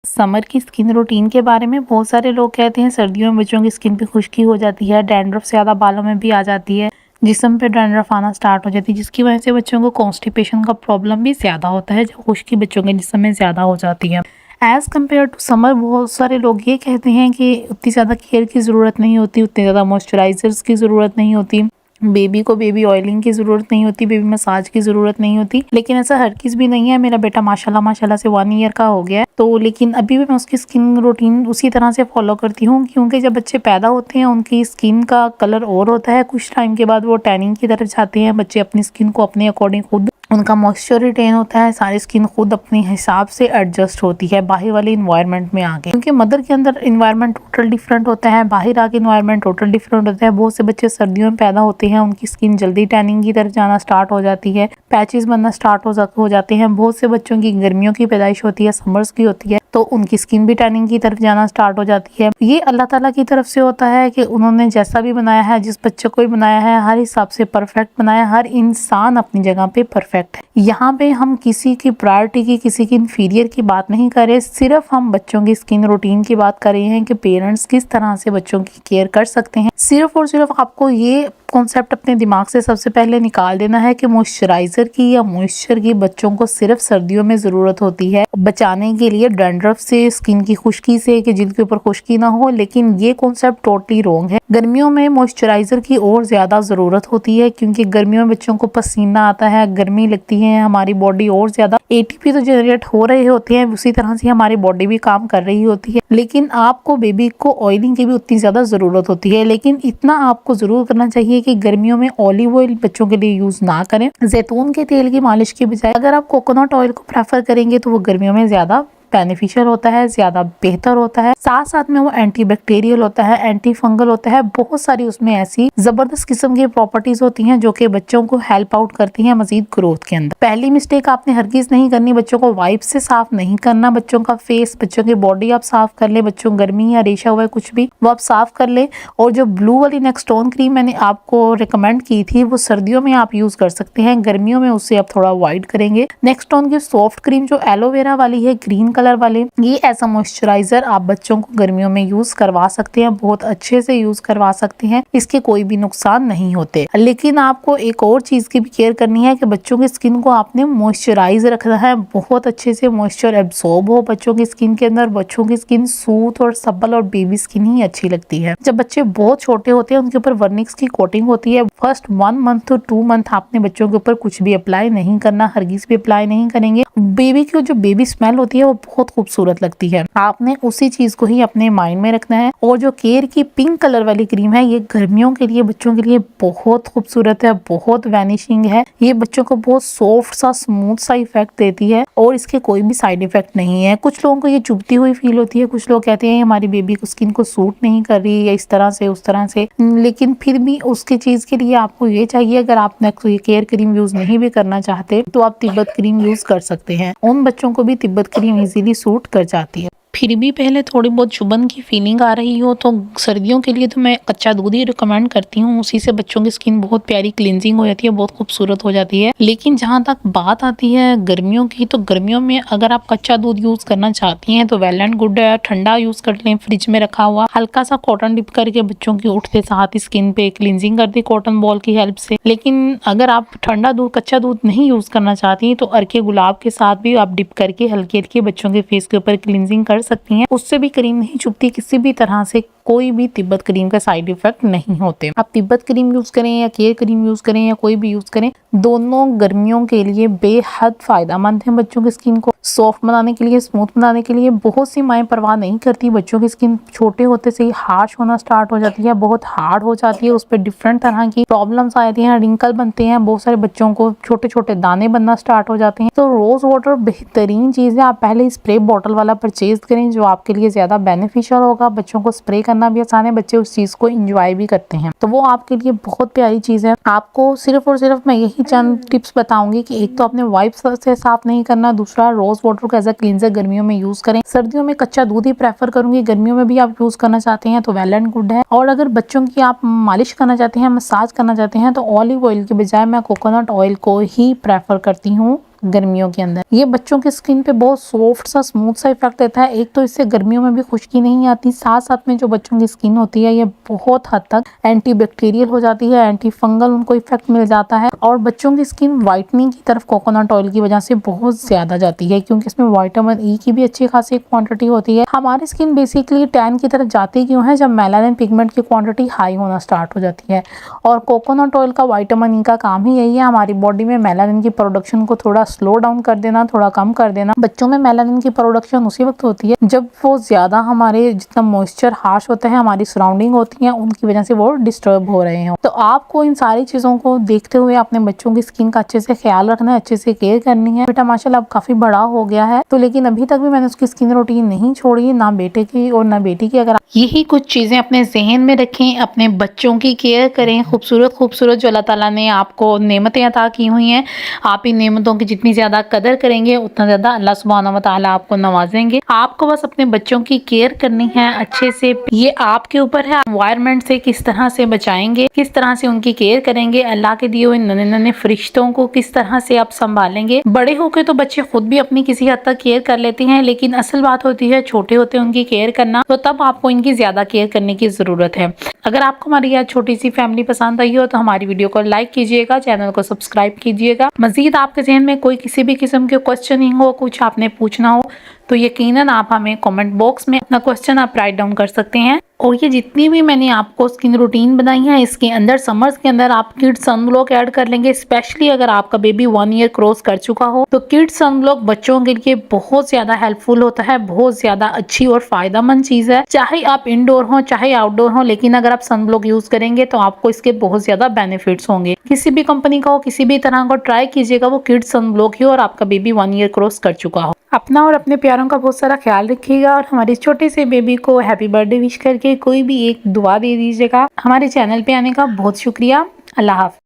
Summer की skin routine के बारे में बहुत सारे लोग कहते हैं सर्दियों में बच्चों की स्किन पे खुश्की हो जाती है, डैंड्रफ से ज़्यादा बालों में भी आ जाती है, जिस्म पे डैंड्रफ आना स्टार्ट हो जाती है, जिसकी वजह से बच्चों को कॉन्स्टिपेशन का प्रॉब्लम भी ज़्यादा होता है, जो खुश्की बच्चों के जिस्म में ज़्यादा हो जाती है। एज़ कम्पेयर टू समर बहुत सारे लोग ये कहते हैं कि उतनी ज़्यादा केयर की ज़रूरत नहीं होती, उतनी ज़्यादा मॉइस्चराइजर्स की ज़रूरत नहीं होती, बेबी को बेबी ऑयलिंग की ज़रूरत नहीं होती, बेबी मसाज की ज़रूरत नहीं होती। लेकिन ऐसा हर किस भी नहीं है। मेरा बेटा माशाल्लाह से 1 ईयर का हो गया है, तो लेकिन अभी भी मैं उसकी स्किन रूटीन उसी तरह से फॉलो करती हूँ, क्योंकि जब बच्चे पैदा होते हैं उनकी स्किन का कलर और होता है, कुछ टाइम के बाद वो टैनिंग की तरफ जाते हैं। बच्चे अपनी स्किन को अपने अकॉर्डिंग खुद उनका मॉइस्चर रिटेन होता है, सारी स्किन खुद अपने हिसाब से एडजस्ट होती है बाहर वाले इन्वायरमेंट में आके, क्योंकि मदर के अंदर इन्वायरमेंट टोटल डिफरेंट होता है, बाहर आके इन्वायरमेंट टोटल डिफरेंट होता है। बहुत से बच्चे सर्दियों में पैदा होते हैं, उनकी स्किन जल्दी टैनिंग की तरफ जाना स्टार्ट हो जाती है, पैचेस बनना स्टार्ट हो जाते हैं। बहुत से बच्चों की गर्मियों की पैदाइश होती है, समर्स की होती है, तो उनकी स्किन भी टैनिंग की तरफ जाना स्टार्ट हो जाती है। ये अल्लाह ताला की तरफ से होता है कि उन्होंने जैसा भी बनाया है, जिस बच्चे को भी बनाया है, हर हिसाब से परफेक्ट बनाया। हर इंसान अपनी जगह पे परफेक्ट है। यहाँ पे हम किसी की प्रायोरिटी की, किसी की इंफीरियर की बात नहीं कर रहे, सिर्फ हम बच्चों की स्किन रूटीन की बात कर रहे हैं कि पेरेंट्स किस तरह से बच्चों की केयर कर सकते हैं। सिर्फ और सिर्फ आपको ये कॉन्सेप्ट अपने दिमाग से सबसे पहले निकाल देना है कि मॉइस्चराइजर की या मॉइस्चर की बच्चों को सिर्फ सर्दियों में जरूरत होती है बचाने के लिए डैंड्रफ से, स्किन की खुश्की से, कि जिल्द के ऊपर खुश्की ना हो। लेकिन ये कॉन्सेप्ट टोटली रॉन्ग है। गर्मियों में मॉइस्चराइजर की और ज्यादा जरूरत होती है, क्योंकि गर्मियों में बच्चों को पसीना आता है, गर्मी लगती है, हमारी बॉडी और ज्यादा एटीपी तो जनरेट हो रहे होते हैं, उसी तरह से हमारी बॉडी भी काम कर रही होती है। लेकिन आपको बेबी को ऑयलिंग की भी उतनी ज्यादा जरूरत होती है, लेकिन इतना आपको जरूर करना चाहिए कि गर्मियों में ऑलिव ऑयल बच्चों के लिए यूज ना करें। जैतून के तेल की मालिश के बजाय अगर आप कोकोनट ऑयल को प्रेफर करेंगे तो वो गर्मियों में ज्यादा बेनिफिशियल होता है, ज्यादा बेहतर होता है। साथ साथ में वो एंटी बैक्टीरियल होता है, एंटी फंगल होता है, बहुत सारी उसमें ऐसी जबरदस्त किस्म की प्रॉपर्टीज होती हैं जो कि बच्चों को हेल्प आउट करती हैं मजीद ग्रोथ के अंदर। पहली मिस्टेक आपने हरगिज नहीं करनी, बच्चों को वाइप से साफ नहीं करना। बच्चों का फेस, बच्चों की बॉडी आप साफ कर ले, बच्चों गर्मी या रेशा हुआ है कुछ भी वो आप साफ कर ले। और जो ब्लू वाली नेक्स्टोन क्रीम मैंने आपको रिकमेंड की थी वो सर्दियों में आप यूज कर सकते हैं, गर्मियों में उससे आप थोड़ा अवॉइड करेंगे। नेक्स्टोन की सॉफ्ट क्रीम जो एलोवेरा वाली है, ग्रीन कलर वाले, ये ऐसा मॉइस्चराइजर आप बच्चों को गर्मियों में यूज करवा सकते हैं, बहुत अच्छे से यूज करवा सकते हैं, इसके कोई भी नुकसान नहीं होते। लेकिन आपको एक और चीज की भी केयर करनी है कि बच्चों की स्किन को आपने मॉइस्चराइज रखना है, बहुत अच्छे से मॉइस्चर एब्सॉर्ब हो बच्चों की स्किन के अंदर। बच्चों की स्किन सूथ और सब्बल और बेबी स्किन ही अच्छी लगती है। जब बच्चे बहुत छोटे होते हैं उनके ऊपर वर्निक्स की कोटिंग होती है। फर्स्ट 1 मंथ to 2 मंथ आपने बच्चों के ऊपर कुछ भी अप्लाई नहीं करना, हरगिज भी अप्लाई नहीं करेंगे। बेबी की जो बेबी स्मेल होती है वो बहुत खूबसूरत लगती है, आपने उसी चीज को ही अपने माइंड में रखना है। और जो केयर की पिंक कलर वाली क्रीम है, ये गर्मियों के लिए बच्चों के लिए बहुत खूबसूरत है, बहुत वैनिशिंग है। ये बच्चों को बहुत सॉफ्ट सा, स्मूथ सा इफेक्ट देती है और इसके कोई भी साइड इफेक्ट नहीं है। कुछ लोगों को ये चुभती हुई फील होती है, कुछ लोग कहते हैं हमारी बेबी को स्किन को सूट नहीं कर रही या इस तरह से उस तरह से, लेकिन फिर भी उसकी चीज के लिए आपको ये चाहिए, अगर आप केयर क्रीम यूज नहीं भी करना चाहते तो आप तिब्बत क्रीम यूज कर सकते हैं। उन बच्चों को भी तिब्बत क्रीम इजीली सूट कर जाती है। फिर भी पहले थोड़ी बहुत चुभन की फीलिंग आ रही हो तो सर्दियों के लिए तो मैं कच्चा दूध ही रिकमेंड करती हूँ, उसी से बच्चों की स्किन बहुत प्यारी क्लिनजिंग हो जाती है, बहुत खूबसूरत हो जाती है। लेकिन जहाँ तक बात आती है गर्मियों की, तो गर्मियों में अगर आप कच्चा दूध यूज करना चाहती हैं तो वेल एंड गुड है, ठंडा यूज कर लें, फ्रिज में रखा हुआ हल्का सा कॉटन डिप करके बच्चों की उठते साथ स्किन पे क्लिनजिंग कर दी कॉटन बॉल की हेल्प से। लेकिन अगर आप ठंडा दूध, कच्चा दूध नहीं यूज करना चाहती तो अर्के गुलाब के साथ भी आप डिप करके हल्के हल्के बच्चों के फेस के ऊपर क्लिनजिंग कर सकती हैं, उससे भी क्रीम नहीं चुभती, किसी भी तरह से कोई भी तिब्बत क्रीम का साइड इफेक्ट नहीं होते। आप तिब्बत क्रीम यूज करें या केयर क्रीम यूज करें या कोई भी यूज करें, दोनों गर्मियों के लिए बेहद फायदेमंद है। बच्चों की स्किन को सॉफ्ट बनाने के लिए, स्मूथ बनाने के लिए। बहुत सी माएँ परवाह नहीं करती, बच्चों की स्किन छोटे होते से ही हार्श होना स्टार्ट हो जाती है, बहुत हार्ड हो जाती है, उस पर डिफरेंट तरह की प्रॉब्लम्स आती हैं, रिंकल बनते हैं, बहुत सारे बच्चों को छोटे छोटे दाने बनना स्टार्ट हो जाते हैं। तो रोज वाटर बेहतरीन चीज है, आप पहले स्प्रे बॉटल वाला परचेज करें जो आपके लिए ज्यादा बेनिफिशियल होगा। बच्चों को स्प्रे करना भी आसान है, बच्चे उस चीज को एंजॉय भी करते हैं, तो वो आपके लिए बहुत प्यारी चीज है। आपको सिर्फ और सिर्फ मैं यही चंद टिप्स बताऊंगी कि एक तो आपने वाइप से साफ नहीं करना, दूसरा रोज वाटर को एज अ क्लींजर गर्मियों में यूज करें। सर्दियों में कच्चा दूध ही प्रेफर करूंगी, गर्मियों में भी आप यूज करना चाहते हैं तो वेल एंड गुड है। और अगर बच्चों की आप मालिश करना चाहते हैं, मसाज करना चाहते हैं तो ऑलिव ऑयल के बजाय मैं कोकोनट ऑयल को ही प्रेफर करती हूँ गर्मियों के अंदर। ये बच्चों की स्किन पे बहुत सॉफ्ट सा स्मूथ सा इफेक्ट देता है। एक तो इससे गर्मियों में भी खुश्की नहीं आती, साथ साथ में जो बच्चों की स्किन होती है ये बहुत हद तक एंटी बैक्टीरियल हो जाती है, एंटी फंगल उनको इफेक्ट मिल जाता है और बच्चों की स्किन व्हाइटनिंग की तरफ कोकोनट ऑयल की वजह से बहुत ज्यादा जाती है, क्योंकि इसमें विटामिन ई की भी अच्छी खासी क्वांटिटी होती है। हमारी स्किन बेसिकली टैन की तरफ जाती क्यों है? जब मेलानिन पिगमेंट की क्वांटिटी हाई होना स्टार्ट हो जाती है। और कोकोनट ऑयल का विटामिन ई का काम ही यही है, हमारी बॉडी में मेलानिन की प्रोडक्शन को थोड़ा स्लो डाउन कर देना, थोड़ा कम कर देना। बच्चों में मेलानिन की प्रोडक्शन उसी वक्त होती है जब वो ज्यादा हमारे जितना मॉइस्चर हार्श होता है, हमारी सराउंडिंग होती है, उनकी वजह से वो डिस्टर्ब हो रहे हो। तो आपको इन सारी चीजों को देखते हुए अपने बच्चों की स्किन का अच्छे से ख्याल रखना है, अच्छे से केयर करनी है। बेटा माशाल्लाह अब काफी बड़ा हो गया है, तो लेकिन अभी तक भी मैंने उसकी स्किन रूटीन नहीं छोड़ी, ना बेटे की और ना बेटी की। अगर यही कुछ चीजें अपने जहन में रखें, अपने बच्चों की केयर करें, खूबसूरत खूबसूरत जो अल्लाह ताला ने आपको नेमतें अता की हुई हैं, आप इन नेमतों की जितनी ज्यादा कदर करेंगे उतना ज्यादा अल्लाह सुब्हानहू व तआला आपको नवाजेंगे। आपको बस अपने बच्चों की केयर करनी है अच्छे से, ये आपके ऊपर है। एनवायरनमेंट से किस तरह से बचाएंगे, किस तरह से उनकी केयर करेंगे, अल्लाह के दिए हुए नन्हे नन्हे फरिश्तों को किस तरह से आप संभालेंगे। बड़े होकर तो बच्चे खुद भी अपनी किसी हद तक केयर कर लेते हैं, लेकिन असल बात होती है छोटे होते उनकी केयर करना, तो तब आपको इनकी ज्यादा केयर करने की जरूरत है। अगर आपको हमारी यह छोटी सी फैमिली पसंद आई हो तो हमारी वीडियो को लाइक कीजिएगा, चैनल को सब्सक्राइब कीजिएगा। मजीद आपके जहन में कोई किसी भी किस्म के क्वेश्चनिंग हो, कुछ आपने पूछना हो, तो यकीनन आप हमें कमेंट बॉक्स में अपना क्वेश्चन आप राइट डाउन कर सकते हैं। और ये जितनी भी मैंने आपको स्किन रूटीन बनाई है, इसके अंदर समर्स के अंदर आप किड्स सनब्लॉक ऐड कर लेंगे। स्पेशली अगर आपका बेबी 1 ईयर क्रॉस कर चुका हो तो किड्स सनब्लॉक बच्चों के लिए बहुत ज्यादा हेल्पफुल होता है, बहुत ज्यादा अच्छी और फायदेमंद चीज है। चाहे आप इंडोर हो चाहे आउटडोर हो, लेकिन अगर आप सनब्लॉक यूज करेंगे तो आपको इसके बहुत ज्यादा बेनिफिट्स होंगे। किसी भी कंपनी का हो, किसी भी तरह का ट्राई कीजिएगा, वो किड्स सनब्लॉक ही और आपका बेबी 1 ईयर क्रॉस कर चुका हो। अपना और अपने प्यारों का बहुत सारा ख्याल रखिएगा और हमारे छोटे से बेबी को हैप्पी बर्थडे विश करके कोई भी एक दुआ दे दीजिएगा। हमारे चैनल पे आने का बहुत शुक्रिया। अल्लाह हाफिज।